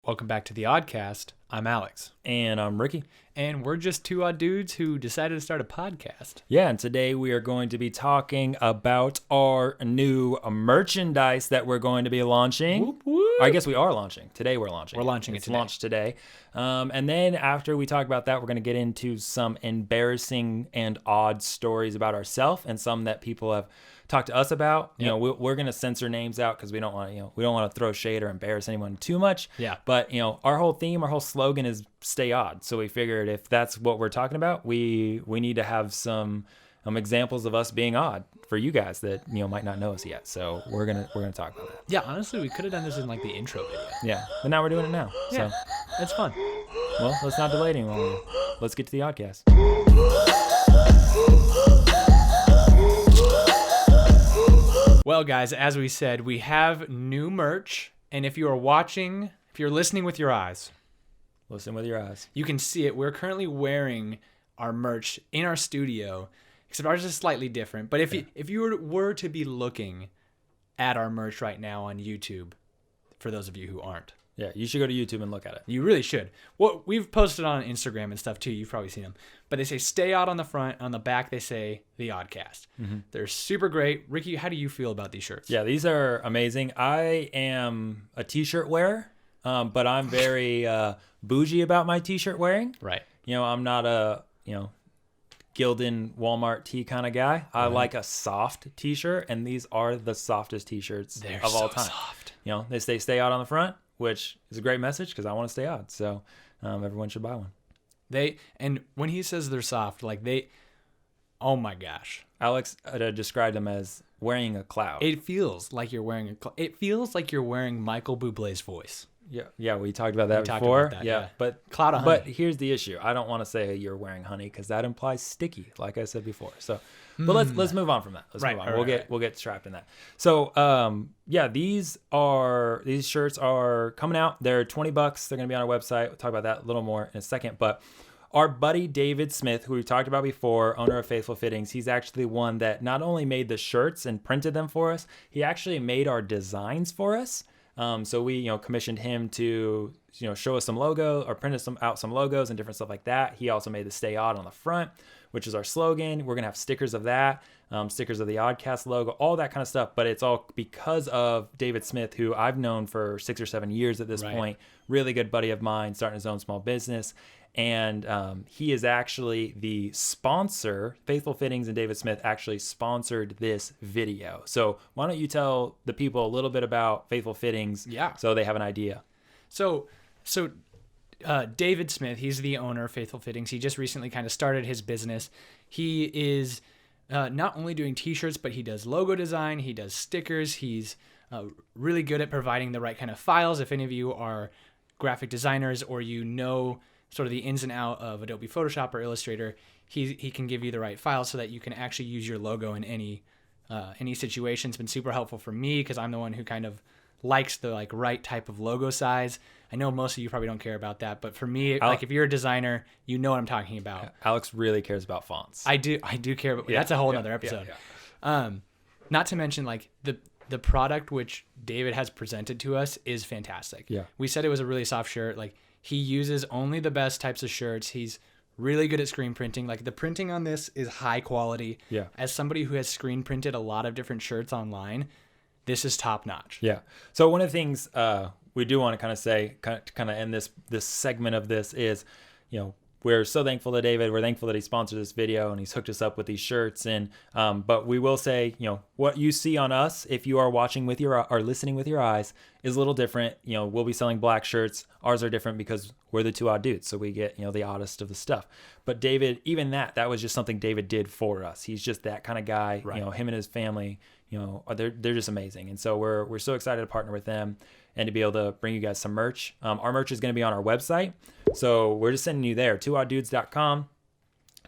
Welcome back to the Oddcast. I'm Alex. And I'm Ricky. And we're just two odd dudes who decided to start a podcast. Yeah, and today we are going to be talking about our new merchandise that we're going to be launching. Whoop, whoop. I guess we are launching. Today we're launching. We're launching it's it today. launched today. And then after we talk about that, we're going to get into some embarrassing and odd stories about ourselves and some that people have talked to us about. You know, we're going to censor names out because we don't want to, we don't want to throw shade or embarrass anyone too much. Yeah. But, our whole theme, our whole slogan is stay odd. So we figured if that's what we're talking about, we need to have some examples of us being odd for you guys that, might not know us yet. So we're going to talk about that. Yeah, honestly, we could have done this in like the intro video. Yeah. But now we're doing it now. Yeah, So, that's fun. well, let's not delay any longer. Let's get to the Oddcast. Well, guys, as we said, we have new merch. And if you are watching, if you're listening with your eyes, Listen with your eyes. you can see it. We're currently wearing our merch in our studio, except ours is slightly different. But if you were to be looking at our merch right now on YouTube, for those of you who aren't, Yeah, you should go to YouTube and look at it. you really should. Well, we've posted on Instagram and stuff too. You've probably seen them. But they say stay out on the front. On the back, they say the Oddcast. Mm-hmm. They're super great. Ricky, how do you feel about these shirts? Yeah, these are amazing. I am a t-shirt wearer, but I'm very bougie about my t-shirt wearing. Right. I'm not a, Gildan Walmart tee kind of guy. I like a soft t-shirt, and these are the softest t-shirts of all time. Soft. They say stay out on the front, which is a great message because I want to stay out. So everyone should buy one. And when he says they're soft, oh my gosh. Alex described them as wearing a cloud. It feels like you're wearing it feels like you're wearing Michael Bublé's voice. Yeah, we talked about that talked before. about that, yeah, yeah. but Cloud of But honey. here's the issue. I don't want to say you're wearing honey because that implies sticky, like I said before. So, but let's move on from that. Let's move on. We'll get trapped in that. So, these shirts are coming out. They're $20. They're gonna be on our website. We'll talk about that a little more in a second. But our buddy David Smith, who we talked about before, owner of Faithful Fittings, he's actually one that not only made the shirts and printed them for us, he actually made our designs for us. So we, commissioned him to, show us some logo or print us out some logos and different stuff like that. He also made the Stay Odd on the front, which is our slogan. We're going to have stickers of that, stickers of the Oddcast logo, all that kind of stuff. But it's all because of David Smith, who I've known for 6 or 7 years at this point. Really good buddy of mine, starting his own small business. And he is actually the sponsor. Faithful Fittings and David Smith actually sponsored this video. So why don't you tell the people a little bit about Faithful Fittings so they have an idea? So David Smith, he's the owner of Faithful Fittings. He just recently kind of started his business. He is not only doing t-shirts, but he does logo design. He does stickers. He's really good at providing the right kind of files. If any of you are graphic designers or sort of the ins and out of Adobe Photoshop or Illustrator, he can give you the right files so that you can actually use your logo in any situation. It's been super helpful for me because I'm the one who kind of likes the right type of logo size. I know most of you probably don't care about that, but for me, if you're a designer, you know what I'm talking about. Alex really cares about fonts. I do care, but that's a whole nother episode. Not to mention the product which David has presented to us is fantastic. Yeah. We said it was a really soft shirt. He uses only the best types of shirts. He's really good at screen printing. The printing on this is high quality. Yeah. As somebody who has screen printed a lot of different shirts online, this is top notch. Yeah. So one of the things we do want to kind of say, kind of end this segment of this is, we're so thankful to David. We're thankful that he sponsored this video and he's hooked us up with these shirts. And but we will say, what you see on us, if you are watching with or listening with your eyes, is a little different. We'll be selling black shirts. Ours are different because we're the two odd dudes, so we get the oddest of the stuff. But David, even that was just something David did for us. He's just that kind of guy. Right. Him and his family, they're just amazing. And so we're so excited to partner with them and to be able to bring you guys some merch. Our merch is going to be on our website. So we're just sending you there, twoodddudes.com,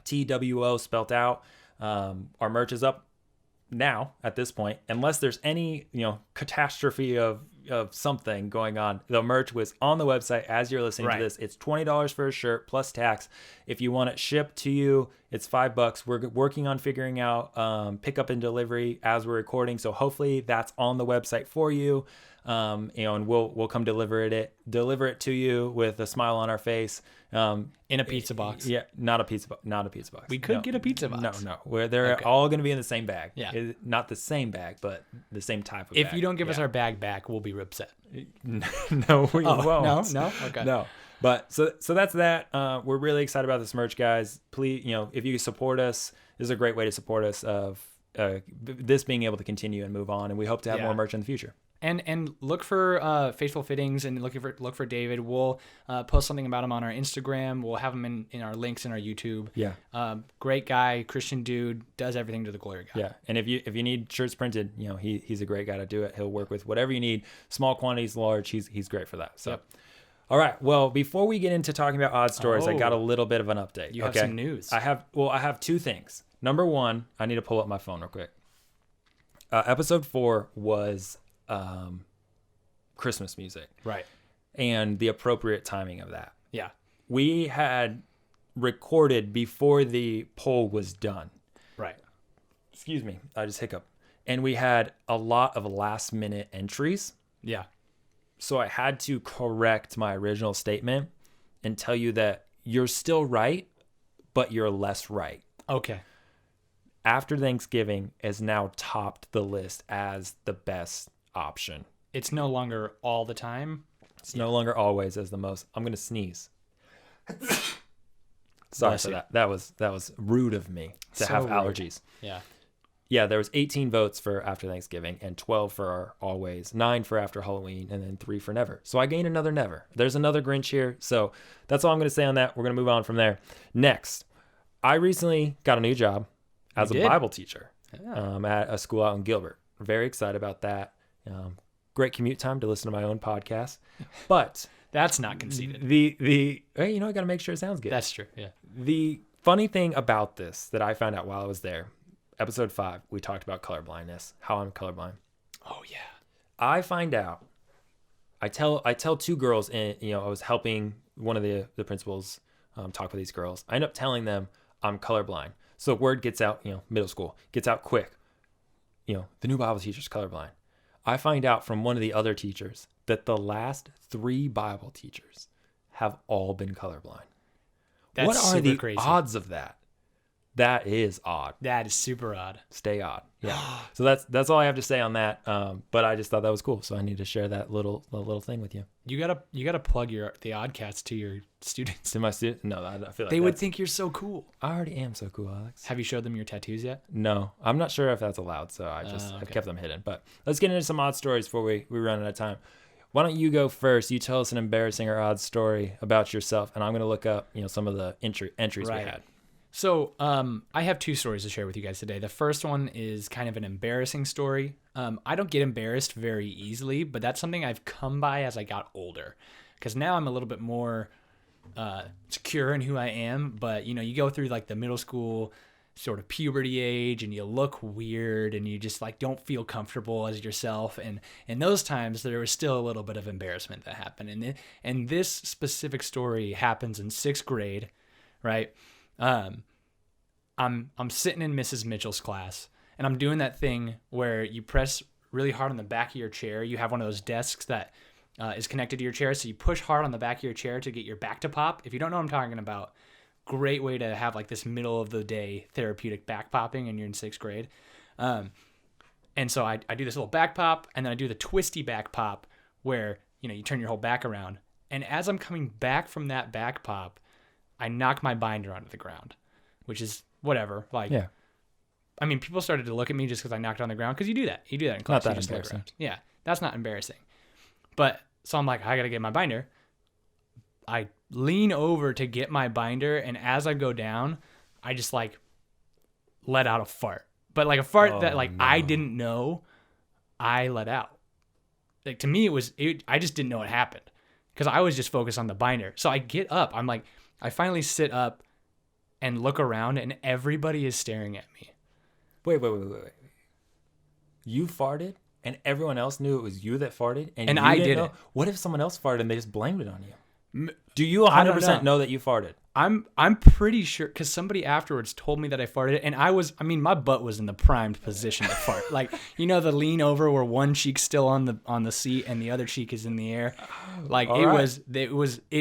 TWO spelt out. Our merch is up now at this point, unless there's any, catastrophe of something going on. The merch was on the website as you're listening to this. It's $20 for a shirt plus tax. If you want it shipped to you, it's $5. We're working on figuring out pickup and delivery as we're recording. So hopefully that's on the website for you. And we'll come deliver it to you with a smile on our face. In a pizza box. Yeah, not a pizza box. We could get a pizza box. No. Where they're all going to be in the same bag. Yeah. Not the same bag, but the same type of if bag. you don't give us our bag back, we'll be upset. No, we won't. No? Okay. No. But so that's that. We're really excited about this merch, guys. Please, if you support us, this is a great way to support us of this being able to continue and move on. And we hope to have more merch in the future. And look for Faithful Fittings and look for David. We'll post something about him on our Instagram. We'll have him in our links in our YouTube. Yeah. Great guy, Christian dude, does everything to the glory of God. Yeah. And if you need shirts printed, he's a great guy to do it. He'll work with whatever you need, small quantities, large. He's great for that. So. Yep. All right. Well, before we get into talking about odd stories, I got a little bit of an update. You have some news. I have two things. Number one, I need to pull up my phone real quick. Episode 4 was Christmas music. Right. And the appropriate timing of that. Yeah. We had recorded before the poll was done. Right. Excuse me. I just hiccup. And we had a lot of last minute entries. Yeah. So I had to correct my original statement and tell you that you're still right, but you're less right. Okay. After Thanksgiving has now topped the list as the best option. It's no longer all the time. It's no longer always as the most. I'm going to sneeze. Sorry for that. That was rude of me to have allergies. Yeah. Yeah, there was 18 votes for After Thanksgiving and 12 for Always, 9 for After Halloween, and then 3 for Never. So I gained another Never. There's another Grinch here. So that's all I'm going to say on that. We're going to move on from there. Next, I recently got a new job as a Bible teacher at a school out in Gilbert. Very excited about that. Great commute time to listen to my own podcast. But that's not conceited. Hey, I got to make sure it sounds good. That's true. Yeah. The funny thing about this that I found out while I was there, episode 5, we talked about colorblindness, how I'm colorblind. Oh yeah. I find out. I tell 2 girls, and I was helping one of the principals talk with these girls. I end up telling them I'm colorblind. So word gets out, middle school gets out quick. The new Bible teacher's colorblind. I find out from one of the other teachers that the last 3 Bible teachers have all been colorblind. That's what are the crazy. Odds of that? That is odd. That is super odd. Stay odd. Yeah. So that's all I have to say on that. But I just thought that was cool, so I need to share that little thing with you. You gotta plug the Oddcast to your students. To my students? No, I feel like they would think you're so cool. I already am so cool, Alex. Have you showed them your tattoos yet? No, I'm not sure if that's allowed, so I've kept them hidden. But let's get into some odd stories before we run out of time. Why don't you go first? You tell us an embarrassing or odd story about yourself, and I'm gonna look up some of the entries we had. So I have 2 stories to share with you guys today. The first one is kind of an embarrassing story. I don't get embarrassed very easily, but that's something I've come by as I got older. Because now I'm a little bit more secure in who I am. But, you go through like the middle school sort of puberty age and you look weird and you just like don't feel comfortable as yourself. And in those times, there was still a little bit of embarrassment that happened. And this specific story happens in 6th grade, right? I'm sitting in Mrs. Mitchell's class and I'm doing that thing where you press really hard on the back of your chair. You have one of those desks that is connected to your chair. So you push hard on the back of your chair to get your back to pop. If you don't know what I'm talking about, great way to have like this middle of the day therapeutic back popping and you're in 6th grade. And so I do this little back pop and then I do the twisty back pop where, you turn your whole back around. And as I'm coming back from that back pop, I knock my binder onto the ground, which is whatever. Like, yeah. I mean, people started to look at me just because I knocked it on the ground because you do that. You do that in class. Not that embarrassing. Yeah, that's not embarrassing. But so I'm like, I got to get my binder. I lean over to get my binder, and as I go down, I just like let out a fart. But like a fart that like I didn't know I let out. Like to me, I just didn't know what happened because I was just focused on the binder. So I get up. I'm like, I finally sit up and look around and everybody is staring at me. Wait. You farted and everyone else knew it was you that farted and I didn't didn't know? What if someone else farted and they just blamed it on you? Do you 100% know that you farted? I'm pretty sure, because somebody afterwards told me that I farted, and my butt was in the primed position to fart. Like, the lean over where one cheek's still on the seat and the other cheek is in the air. Like, it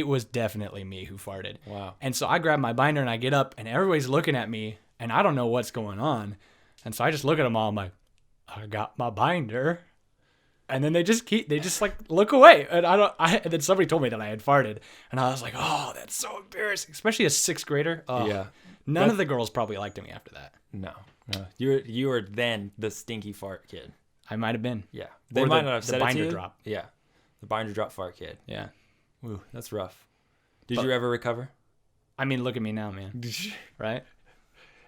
was definitely me who farted. Wow. And so I grab my binder and I get up, and everybody's looking at me, and I don't know what's going on. And so I just look at them all. I'm like, I got my binder. And then they just like look away. And and then somebody told me that I had farted. And I was like, oh, that's so embarrassing. Especially a sixth grader. Oh, yeah. None of the girls probably liked me after that. No. You were then the stinky fart kid. I might have been. Yeah. They might not have said the it to binder you. drop. Yeah. The binder drop fart kid. Yeah. Ooh, that's rough. Did you ever recover? I mean, look at me now, man. Right?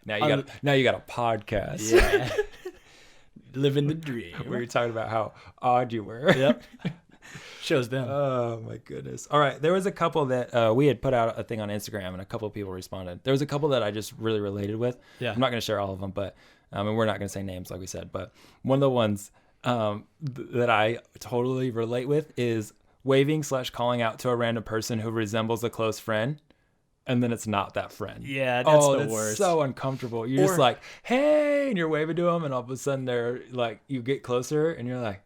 Now you got a podcast. Yeah. Living the dream. We were talking about how odd you were. Yep. Shows them. Oh my goodness. All right. There was a couple that we had put out a thing on Instagram, and a couple of people responded. There was a couple that I just really related with. Yeah. I'm not going to share all of them, but and we're not going to say names like we said. But one of the ones that I totally relate with is waving/calling out to a random person who resembles a close friend. And then it's not that friend. Yeah, that's the worst. It's so uncomfortable. You're just like, hey, and you're waving to them, and all of a sudden they're like, you get closer, and you're like,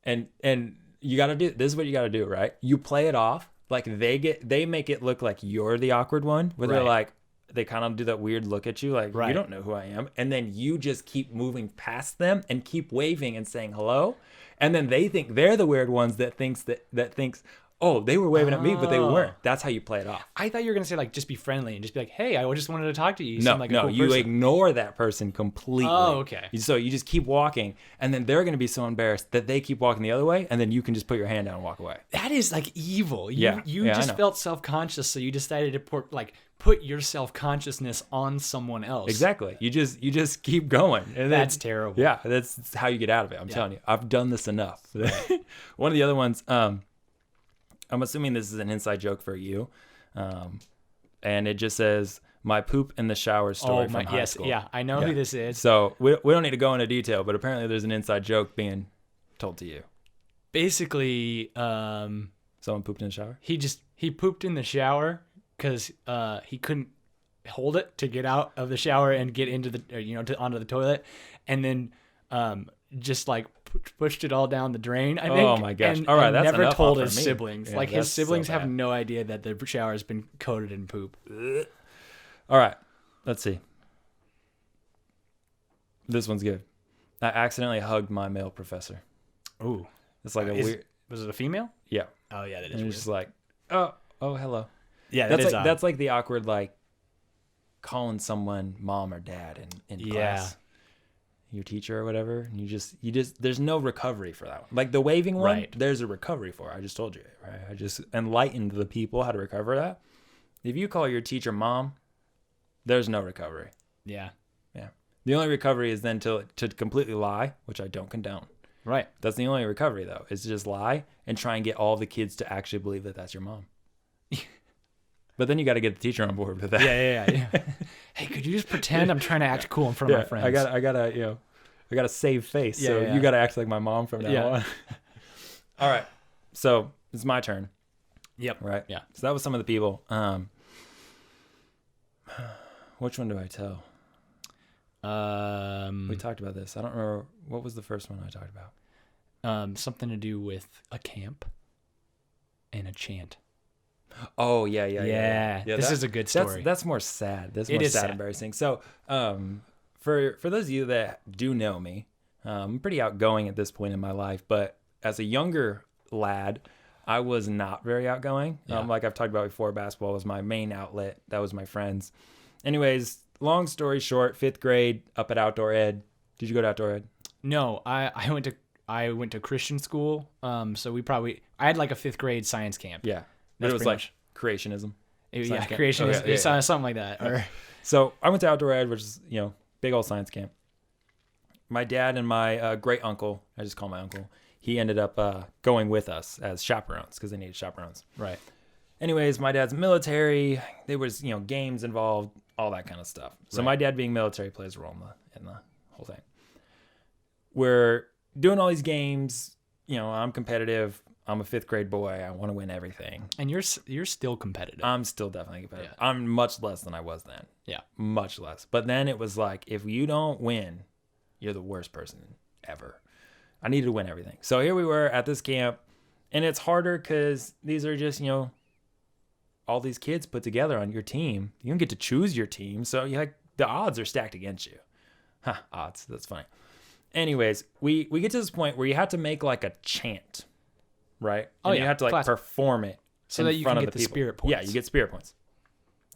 and you got to do, this is what you got to do, right? You play it off, like they make it look like you're the awkward one, where they're like, they kind of do that weird look at you, like, you don't know who I am. And then you just keep moving past them and keep waving and saying hello. And then they think they're the weird ones that thinks, oh, they were waving at me, but they weren't. That's how you play it off. I thought you were going to say, like, just be friendly and just be like, hey, I just wanted to talk to you. You no, seem like a cool you person. ignore that person completely. Oh, okay. So you just keep walking, and then they're going to be so embarrassed that they keep walking the other way, and then you can just put your hand down and walk away. That is, like, evil. You just felt self-conscious, so you decided to put your self-consciousness on someone else. Exactly. You just keep going. And that's terrible. Yeah, that's how you get out of it. I'm telling you. I've done this enough. One of the other ones, I'm assuming this is an inside joke for you. And it just says, my poop in the shower story from high school. Yeah, I know who this is. So we don't need to go into detail, but apparently there's an inside joke being told to you. Basically, someone pooped in the shower? He pooped in the shower because he couldn't hold it to get out of the shower and get into onto the toilet, and then just like pushed it all down the drain. I think. Oh my gosh! And, all right, and that's never enough told for his me. siblings. Yeah, like his siblings so have no idea that the shower has been coated in poop. All right, let's see. This one's good. I accidentally hugged my male professor. Ooh, it's like a weird. Was it a female? Yeah. Oh yeah, that is. And weird. just like, oh, hello. Yeah, that's like the awkward, like calling someone mom or dad in class. Your teacher or whatever, and you just there's no recovery for that one. Like the waving one, there's a recovery for. I just told you, right? I just enlightened the people how to recover that. If you call your teacher mom, there's no recovery. Yeah. The only recovery is then to completely lie, which I don't condone. Right. That's the only recovery though, is to just lie and try and get all the kids to actually believe that that's your mom. But then you got to get the teacher on board with that. Yeah. Hey, could you just pretend I'm trying to act cool in front of my friends? I gotta save face. You gotta act like my mom from now on. All right. So it's my turn. Yep. Right. Yeah. So that was some of the people. Which one do I tell? We talked about this. I don't remember. What was the first one I talked about? Something to do with a camp and a chant. Oh yeah. This is a good story. That's more sad. That's more sad, embarrassing. So, for those of you that do know me, I'm pretty outgoing at this point in my life. But as a younger lad, I was not very outgoing. Like I've talked about before, basketball was my main outlet. That was my friends. Anyways, long story short, 5th grade up at Outdoor Ed. Did you go to Outdoor Ed? No, I went to Christian school. So I had like a 5th grade science camp. Yeah. But it was like creationism. Creationism. Okay, something like that. So I went to Outdoor Ed, which is, big old science camp. My dad and my great uncle, I just call my uncle, he ended up going with us as chaperones because they needed chaperones. Right. Anyways, my dad's military. There was, games involved, all that kind of stuff. So my dad being military plays a role in the whole thing. We're doing all these games. I'm competitive. I'm a 5th grade boy. I want to win everything. And you're still competitive. I'm still definitely competitive. Yeah. I'm much less than I was then. Yeah. Much less. But then it was like, if you don't win, you're the worst person ever. I needed to win everything. So here we were at this camp, and it's harder because these are just, all these kids put together on your team. You don't get to choose your team. So the odds are stacked against you. Odds. That's funny. Anyways, we get to this point where you have to make like a chant, right? And you have to like perform it so that you can get the spirit points. Yeah, you get spirit points.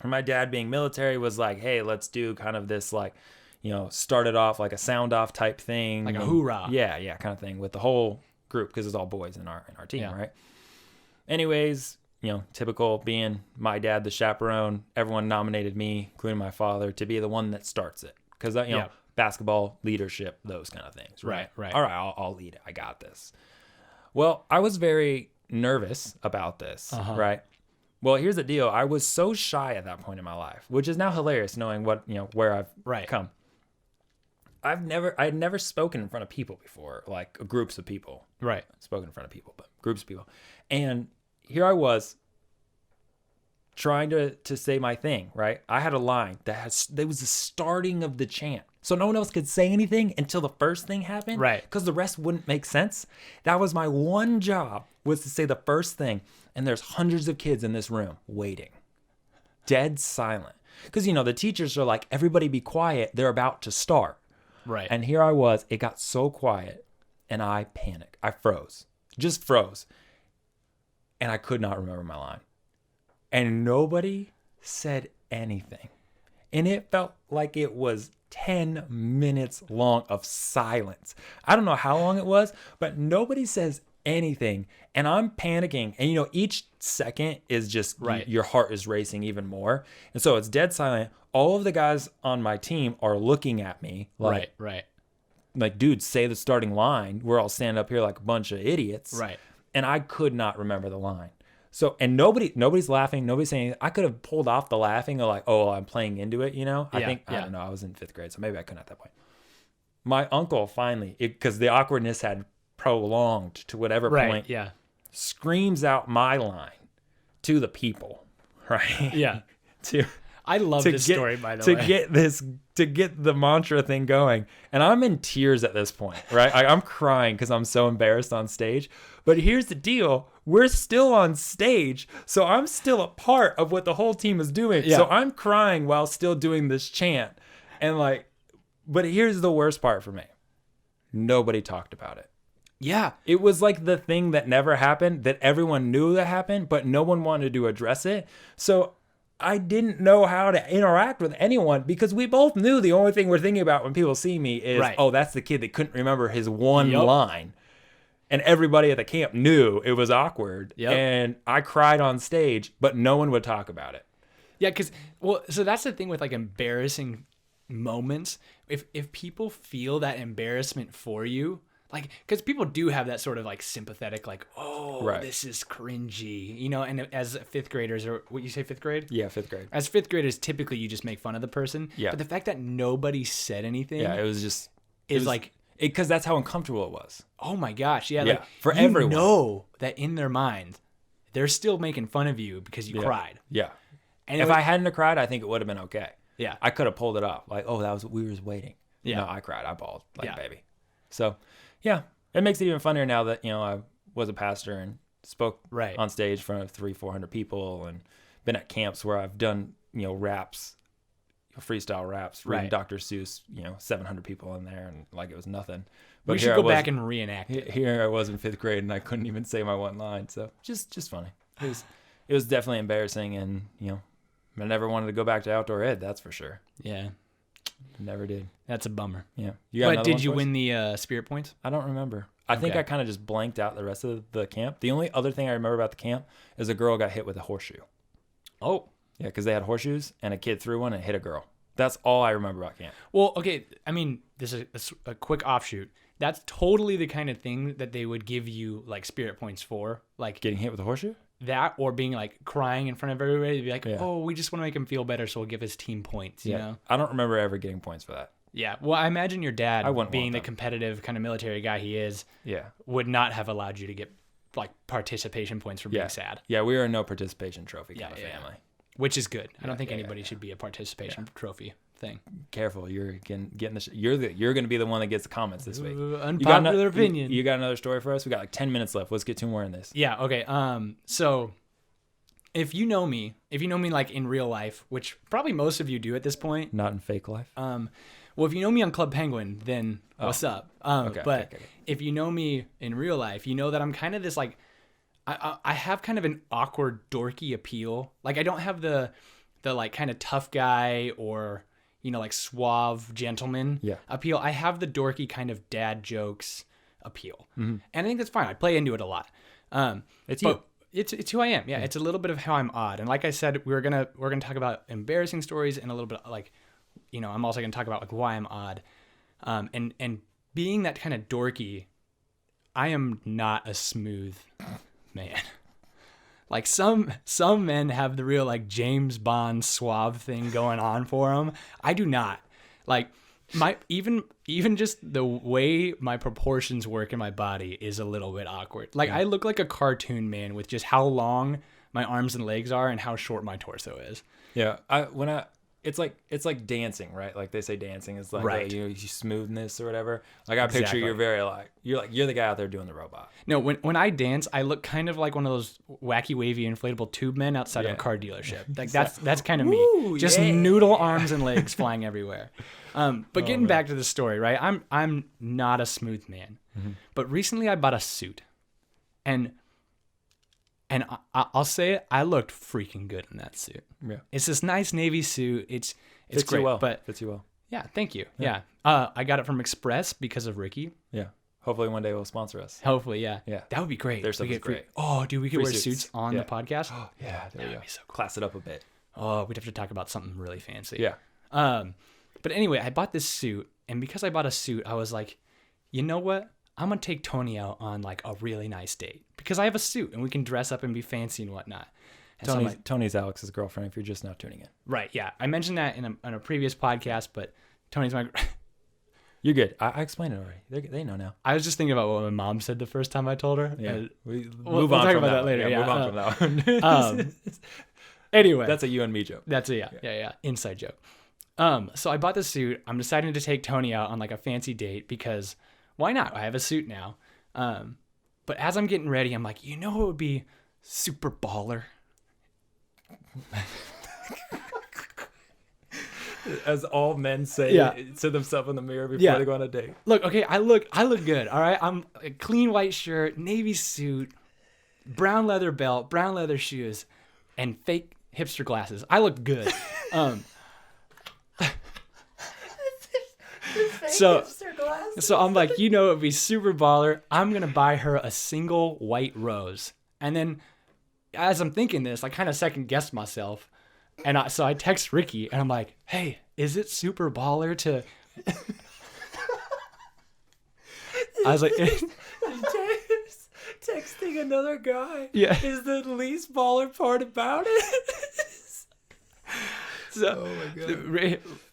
And my dad, being military, was like, hey, let's do kind of this like, started off like a sound off type thing. Like a hoorah. Yeah, kind of thing with the whole group because it's all boys in our team, right? Anyways, typical being my dad, the chaperone, everyone nominated me, including my father, to be the one that starts it. Because, basketball, leadership, those kind of things. Right. All right, I'll lead it. I got this. Well, I was very nervous about this, right? Well, here's the deal. I was so shy at that point in my life, which is now hilarious knowing what, where I've come. I had never spoken in front of people before, like groups of people. Right. Spoken in front of people, but groups of people. And here I was trying to say my thing, right? I had a line that was the starting of the chant. So no one else could say anything until the first thing happened. Right. Because the rest wouldn't make sense. That was my one job, was to say the first thing. And there's hundreds of kids in this room waiting. Dead silent. Because, the teachers are like, everybody be quiet. They're about to start. Right. And here I was. It got so quiet. And I panicked. I froze. Just froze. And I could not remember my line. And nobody said anything. And it felt like it was 10 minutes long of silence. I don't know how long it was, but nobody says anything. And I'm panicking. And, each second is just, your heart is racing even more. And so it's dead silent. All of the guys on my team are looking at me. Like, like, dude, say the starting line. We're all standing up here like a bunch of idiots. Right. And I could not remember the line. So, and nobody's laughing. Nobody's saying anything. I could have pulled off the laughing or like, oh, I'm playing into it, I don't know. I was in 5th grade, so maybe I couldn't at that point. My uncle finally, because the awkwardness had prolonged to whatever point, screams out my line to the people, right? Yeah. I love this story, by the way. To get the mantra thing going. And I'm in tears at this point, right? I'm crying because I'm so embarrassed on stage. But here's the deal. We're still on stage, so I'm still a part of what the whole team is doing. Yeah. So I'm crying while still doing this chant. And but here's the worst part for me. Nobody talked about it. Yeah. It was like the thing that never happened, that everyone knew that happened, but no one wanted to address it. So I didn't know how to interact with anyone because we both knew the only thing we're thinking about when people see me is, oh, that's the kid that couldn't remember his one line. And everybody at the camp knew it was awkward. Yep. And I cried on stage, but no one would talk about it. Yeah, so that's the thing with like embarrassing moments. If people feel that embarrassment for you, like, because people do have that sort of like sympathetic, like, this is cringy, and as 5th graders, or what you say, 5th grade? Yeah, 5th grade. As 5th graders, typically you just make fun of the person. Yeah. But the fact that nobody said anything. Yeah, it was like. Because that's how uncomfortable it was. Oh my gosh. Yeah. Like, for everyone. You know that in their mind, they're still making fun of you because you cried. Yeah. And if I hadn't cried, I think it would have been okay. Yeah. I could have pulled it off. Like, that was what we were waiting. Yeah. No, I cried. I bawled like a baby. So, yeah. It makes it even funnier now that, I was a pastor and spoke on stage in front of 300-400 people and been at camps where I've done, raps, freestyle raps, reading Dr. Seuss, 700 people in there, and like it was nothing. But we should go back and reenact it. Here I was in 5th grade, and I couldn't even say my one line. So just funny. It was definitely embarrassing, and I never wanted to go back to outdoor ed. That's for sure. Yeah, never did. That's a bummer. Yeah. But did you win the spirit points? I don't remember. I think I kind of just blanked out the rest of the camp. The only other thing I remember about the camp is a girl got hit with a horseshoe. Oh. Yeah, because they had horseshoes, and a kid threw one and hit a girl. That's all I remember about camp. Well, okay. I mean, this is a quick offshoot. That's totally the kind of thing that they would give you like spirit points for, like getting hit with a horseshoe. That, or being like crying in front of everybody. They'd be like, "Oh, we just want to make him feel better, so we'll give his team points." You know. I don't remember ever getting points for that. Yeah. Well, I imagine your dad, being the competitive kind of military guy he is, would not have allowed you to get like participation points for being sad. Yeah, we are no participation trophy kind of family. Which is good. I don't think anybody should be a participation trophy thing. Careful, you're getting you're going to be the one that gets the comments this week. Unpopular opinion. You got another story for us? We got like 10 minutes left. Let's get 2 more in this. Yeah. Okay. So if you know me like in real life, which probably most of you do at this point, not in fake life. Well, if you know me on Club Penguin, then what's up? But if you know me in real life, you know that I'm kind of this like, I have kind of an awkward, dorky appeal. Like I don't have the like kind of tough guy or, you know, like suave gentleman appeal. I have the dorky kind of dad jokes appeal. Mm-hmm. And I think that's fine. I play into it a lot. It's who I am. Yeah, it's a little bit of how I'm odd. And like I said, we're gonna talk about embarrassing stories and a little bit like, you know, I'm also gonna talk about like why I'm odd. And being that kind of dorky, I am not a smooth man. Like some men have the real like James Bond suave thing going on for them. I do not. Like my even just the way my proportions work in my body is a little bit awkward. Like I look like a cartoon man with just how long my arms and legs are and how short my torso is. Yeah, it's like dancing, right? Like they say dancing is like you smoothness or whatever. Like I picture you're very you're the guy out there doing the robot. No, when I dance, I look kind of like one of those wacky wavy inflatable tube men outside of a car dealership. Like that's kind of me. Just noodle arms and legs flying everywhere. But getting back to the story, right? I'm not a smooth man. Mm-hmm. But recently I bought a suit. And I'll say it, I looked freaking good in that suit. Yeah. It's this nice navy suit. It's fits great. You well. But fits you well. Yeah, thank you. Yeah. I got it from Express because of Ricky. Yeah. Hopefully one day will sponsor us. Hopefully, yeah. Yeah. That would be great. Their stuff is great. Oh, dude, we could wear suits on the podcast. Oh, yeah, there you go. So cool. Class it up a bit. Oh, we'd have to talk about something really fancy. Yeah. But anyway, I bought this suit, and because I bought a suit, I was like, you know what? I'm going to take Tony out on like a really nice date because I have a suit and we can dress up and be fancy and whatnot. And Tony's Alex's girlfriend if you're just now tuning in. Right, yeah. I mentioned that in a previous podcast, but Tony's my... You're good. I explained it already. They know now. I was just thinking about what my mom said the first time I told her. Yeah. We'll talk about that later. Yeah, move on from that one. Anyway. That's a you and me joke. That's a inside joke. So I bought the suit. I'm deciding to take Tony out on like a fancy date because why not? I have a suit now. But as I'm getting ready, I'm like, you know what would be super baller? As all men say to themselves in the mirror before they go on a date. Look, okay, I look good. All right, I'm a clean white shirt, navy suit, brown leather belt, brown leather shoes, and fake hipster glasses. I look good. So I'm like, you know, it'd be super baller. I'm gonna buy her a single white rose, and then as I'm thinking this, I kind of second guessed myself. And so I text Ricky, and I'm like, hey, is it super baller to... I was like... Texting another guy is the least baller part about it. So, oh my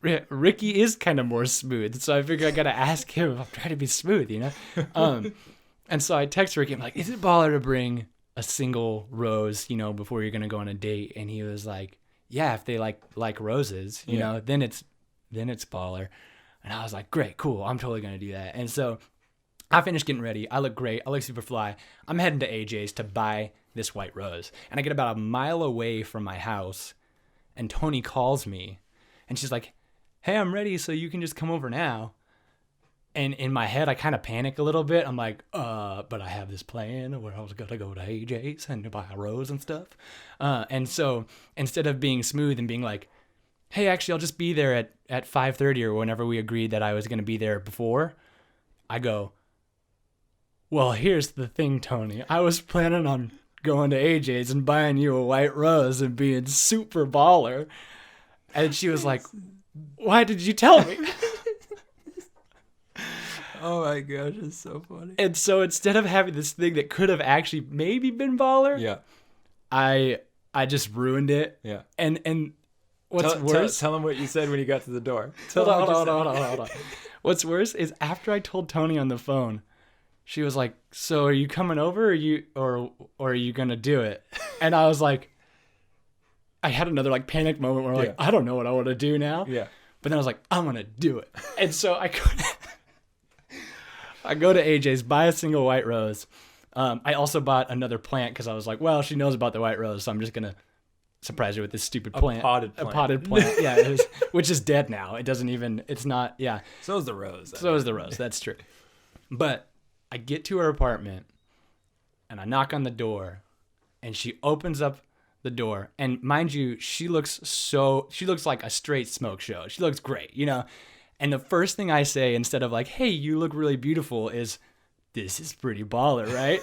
God. Ricky is kind of more smooth, so I figure I got to ask him if I'm trying to be smooth, you know? And so I text Ricky, I'm like, is it baller to bring a single rose, you know, before you're going to go on a date? And he was like... yeah, if they like roses, you know, then it's baller. And I was like, great, cool. I'm totally going to do that. And so I finished getting ready. I look great. I look super fly. I'm heading to AJ's to buy this white rose. And I get about a mile away from my house and Tony calls me and she's like, hey, I'm ready. So you can just come over now. And in my head, I kind of panic a little bit. I'm like, but I have this plan where I was going to go to AJ's and buy a rose and stuff. And so instead of being smooth and being like, hey, actually, I'll just be there at 5:30 or whenever we agreed that I was going to be there before, I go, well, here's the thing, Tony. I was planning on going to AJ's and buying you a white rose and being super baller. And she was like, why did you tell me? Oh my gosh, it's so funny. And so instead of having this thing that could have actually maybe been baller, I just ruined it. Yeah. And what's worse? Tell him what you said when you got to the door. Hold on. What's worse is after I told Tony on the phone, she was like, so are you coming over or are you going to do it? And I was like, I had another like panic moment where like, I don't know what I want to do now. Yeah. But then I was like, I'm going to do it. And so I go to AJ's, buy a single white rose. I also bought another plant because I was like, well, she knows about the white rose, so I'm just going to surprise her with this stupid plant. A potted plant. Yeah, which is dead now. It's not, yeah. So is the rose. So is the rose. That's true. But I get to her apartment and I knock on the door and she opens up the door. And mind you, she looks like a straight smoke show. She looks great, you know? And the first thing I say, instead of like, hey, you look really beautiful, is, this is pretty baller, right?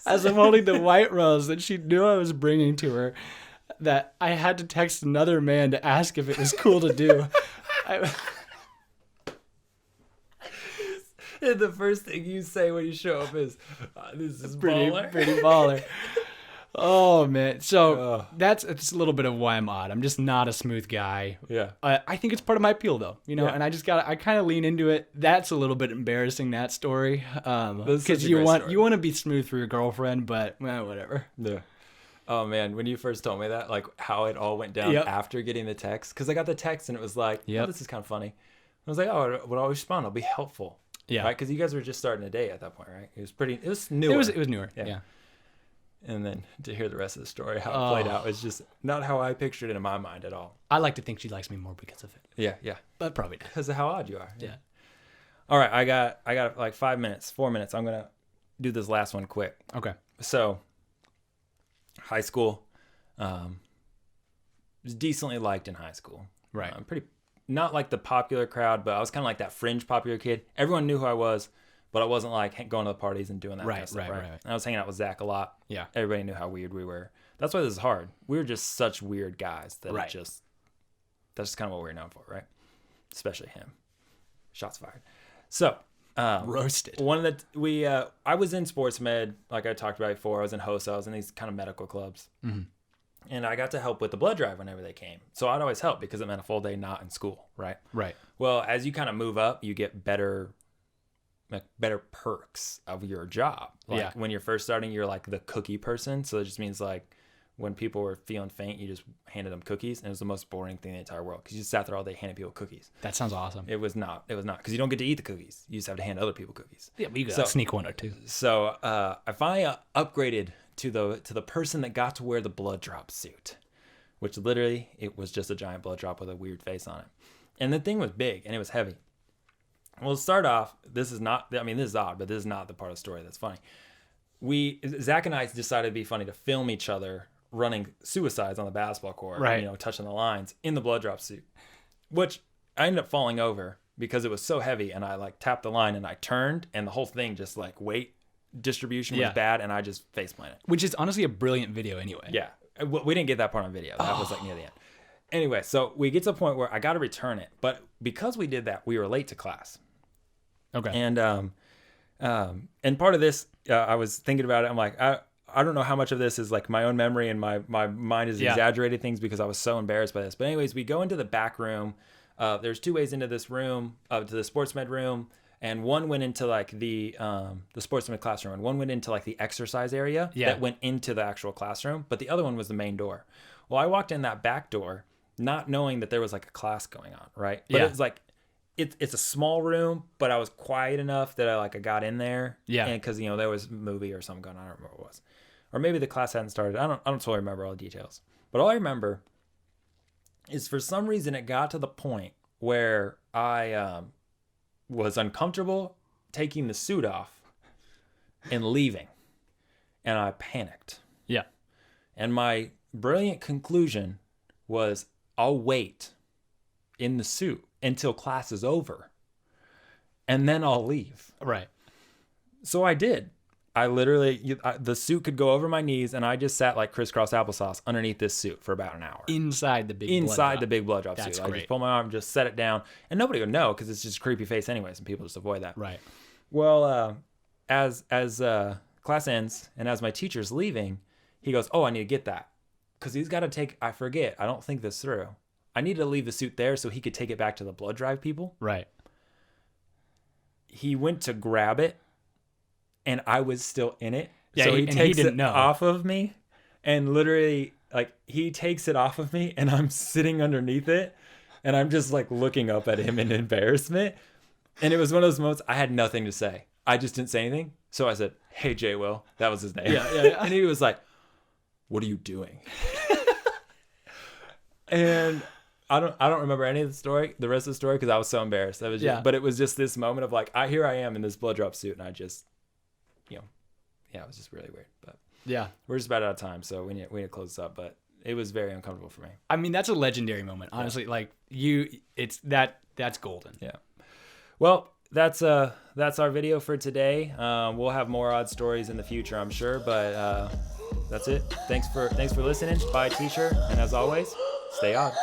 As I'm holding the white rose that she knew I was bringing to her, that I had to text another man to ask if it was cool to do. The first thing you say when you show up is, this is pretty baller. Oh, man. So it's a little bit of why I'm odd. I'm just not a smooth guy. Yeah. I think it's part of my appeal, though, you know, and I kind of lean into it. That's a little bit embarrassing, that story. Because you want to be smooth for your girlfriend, but whatever. Yeah. Oh, man. When you first told me that, like how it all went down after getting the text, because I got the text and it was like, oh, this is kind of funny. I was like, oh, would always respond. I'll be helpful. Yeah. Right? Because you guys were just starting a date at that point, right? It was newer. It was newer. Yeah. And then to hear the rest of the story, how it played out, was just not how I pictured it in my mind at all. I like to think she likes me more because of it. Yeah. But probably not. Because of how odd you are. Yeah. All right, I got like 4 minutes. I'm going to do this last one quick. Okay. So, high school, was decently liked in high school. Right. Pretty, not like the popular crowd, but I was kind of like that fringe popular kid. Everyone knew who I was, but I wasn't like going to the parties and doing that kind of stuff. Right. And I was hanging out with Zach a lot. Yeah. Everybody knew how weird we were. That's why this is hard. We were just such weird guys that that's just kind of what we're known for, right? Especially him. Shots fired. So, roasted. I was in sports med, like I talked about before. I was in HOSA. I was in these kind of medical clubs. Mm-hmm. And I got to help with the blood drive whenever they came. So I'd always help because it meant a full day not in school, right? Right. Well, as you kind of move up, you get better perks of your job. Like when you're first starting, you're like the cookie person. So it just means like when people were feeling faint, you just handed them cookies. And it was the most boring thing in the entire world because you just sat there all day handing people cookies. That sounds awesome. It was not because you don't get to eat the cookies. You just have to hand other people cookies. Yeah, but you got to sneak one or two. So I finally upgraded to the person that got to wear the blood drop suit, which literally it was just a giant blood drop with a weird face on it. And the thing was big and it was heavy. Well, to start off, this is odd, but this is not the part of the story that's funny. Zach and I decided it'd be funny to film each other running suicides on the basketball court, right? Touching the lines in the blood drop suit, which I ended up falling over because it was so heavy, and I like tapped the line and I turned, and the whole thing just like weight distribution was bad, and I just face planted. Which is honestly a brilliant video anyway. Yeah, we didn't get that part on video. That was like near the end. Anyway, so we get to a point where I got to return it, but because we did that, we were late to class. Okay. And part of this, I was thinking about it. I'm like, I don't know how much of this is like my own memory and my mind is exaggerated things because I was so embarrassed by this. But anyways, we go into the back room. There's two ways into this room, to the sports med room, and one went into like the sports med classroom, and one went into like the exercise area that went into the actual classroom. But the other one was the main door. Well, I walked in that back door, not knowing that there was like a class going on, right? But it's like. It's a small room, but I was quiet enough that I got in there. Yeah. And because, there was a movie or something going on. I don't remember what it was. Or maybe the class hadn't started. I don't totally remember all the details. But all I remember is for some reason it got to the point where I was uncomfortable taking the suit off and leaving. And I panicked. Yeah. And my brilliant conclusion was I'll wait in the suit until class is over, and then I'll leave. Right. So I did. I literally, the suit could go over my knees, and I just sat like crisscross applesauce underneath this suit for about an hour. Inside the big blood drop suit. Great. I just pulled my arm, just set it down, and nobody would know because it's just a creepy face anyways, and people just avoid that. Right. Well, as class ends, and as my teacher's leaving, he goes, "Oh, I need to get that," because he's got to take. I forget. I don't think this through. I needed to leave the suit there so he could take it back to the blood drive people. Right. he went to grab it, and I was still in it. Yeah, so he takes didn't it know. off of me, and literally, like, he takes it off of me, and I'm sitting underneath it, and I'm just like looking up at him in embarrassment. And it was one of those moments I had nothing to say. I just didn't say anything. So I said, "Hey, J. Will," that was his name. Yeah. And he was like, "What are you doing?" And I don't remember any of the rest of the story, because I was so embarrassed. But it was just this moment of like, here I am in this blood drop suit, and I just, it was just really weird. But yeah, we're just about out of time, so we need to close this up. But it was very uncomfortable for me. I mean, that's a legendary moment, honestly. Yeah. Like that's golden. Yeah. Well, that's our video for today. We'll have more odd stories in the future, I'm sure. But that's it. Thanks for listening. Buy a t-shirt, and as always, stay odd.